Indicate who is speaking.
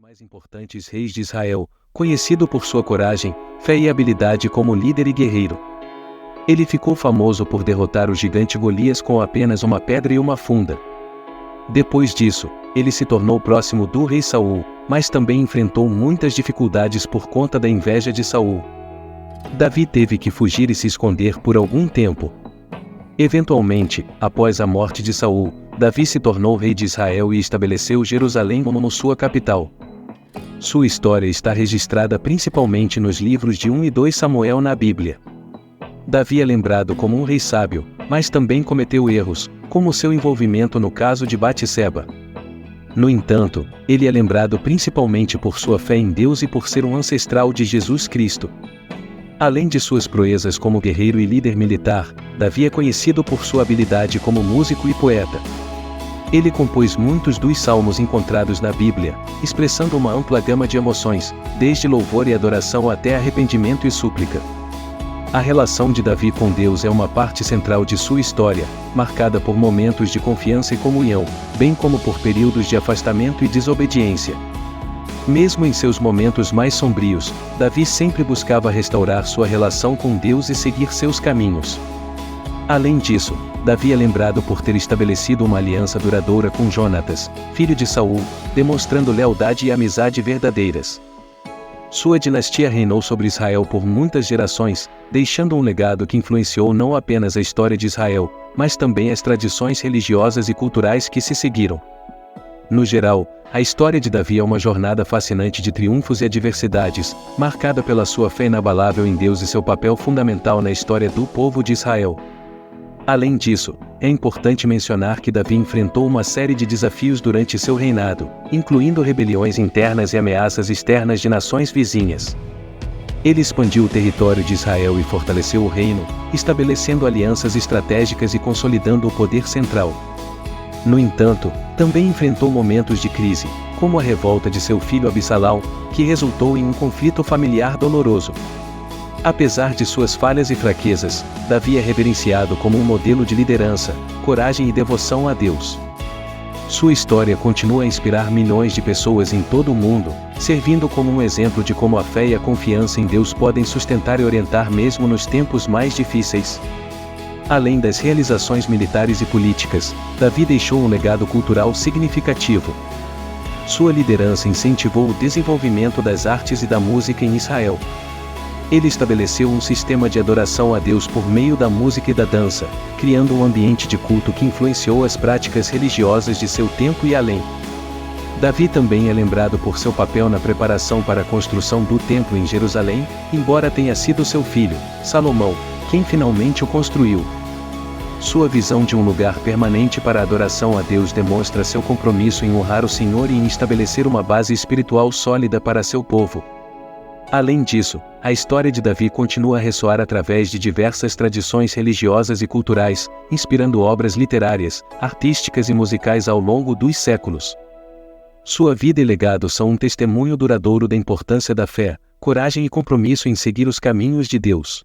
Speaker 1: mais importantes reis de Israel, conhecido por sua coragem, fé e habilidade como líder e guerreiro. Ele ficou famoso por derrotar o gigante Golias com apenas uma pedra e uma funda. Depois disso, ele se tornou próximo do rei Saul, mas também enfrentou muitas dificuldades por conta da inveja de Saul. Davi teve que fugir e se esconder por algum tempo. Eventualmente, após a morte de Saul, Davi se tornou rei de Israel e estabeleceu Jerusalém como sua capital. Sua história está registrada principalmente nos livros de 1 e 2 Samuel na Bíblia. Davi é lembrado como um rei sábio, mas também cometeu erros, como seu envolvimento no caso de Batseba. No entanto, ele é lembrado principalmente por sua fé em Deus e por ser um ancestral de Jesus Cristo. Além de suas proezas como guerreiro e líder militar, Davi é conhecido por sua habilidade como músico e poeta. Ele compôs muitos dos salmos encontrados na Bíblia, expressando uma ampla gama de emoções, desde louvor e adoração até arrependimento e súplica. A relação de Davi com Deus é uma parte central de sua história, marcada por momentos de confiança e comunhão, bem como por períodos de afastamento e desobediência. Mesmo em seus momentos mais sombrios, Davi sempre buscava restaurar sua relação com Deus e seguir seus caminhos. Além disso, Davi é lembrado por ter estabelecido uma aliança duradoura com Jonatas, filho de Saul, demonstrando lealdade e amizade verdadeiras. Sua dinastia reinou sobre Israel por muitas gerações, deixando um legado que influenciou não apenas a história de Israel, mas também as tradições religiosas e culturais que se seguiram. No geral, a história de Davi é uma jornada fascinante de triunfos e adversidades, marcada pela sua fé inabalável em Deus e seu papel fundamental na história do povo de Israel. Além disso, é importante mencionar que Davi enfrentou uma série de desafios durante seu reinado, incluindo rebeliões internas e ameaças externas de nações vizinhas. Ele expandiu o território de Israel e fortaleceu o reino, estabelecendo alianças estratégicas e consolidando o poder central. No entanto, também enfrentou momentos de crise, como a revolta de seu filho Absalão, que resultou em um conflito familiar doloroso. Apesar de suas falhas e fraquezas, Davi é reverenciado como um modelo de liderança, coragem e devoção a Deus. Sua história continua a inspirar milhões de pessoas em todo o mundo, servindo como um exemplo de como a fé e a confiança em Deus podem sustentar e orientar mesmo nos tempos mais difíceis. Além das realizações militares e políticas, Davi deixou um legado cultural significativo. Sua liderança incentivou o desenvolvimento das artes e da música em Israel. Ele estabeleceu um sistema de adoração a Deus por meio da música e da dança, criando um ambiente de culto que influenciou as práticas religiosas de seu tempo e além. Davi também é lembrado por seu papel na preparação para a construção do templo em Jerusalém, embora tenha sido seu filho, Salomão, quem finalmente o construiu. Sua visão de um lugar permanente para a adoração a Deus demonstra seu compromisso em honrar o Senhor e em estabelecer uma base espiritual sólida para seu povo. Além disso, a história de Davi continua a ressoar através de diversas tradições religiosas e culturais, inspirando obras literárias, artísticas e musicais ao longo dos séculos. Sua vida e legado são um testemunho duradouro da importância da fé, coragem e compromisso em seguir os caminhos de Deus.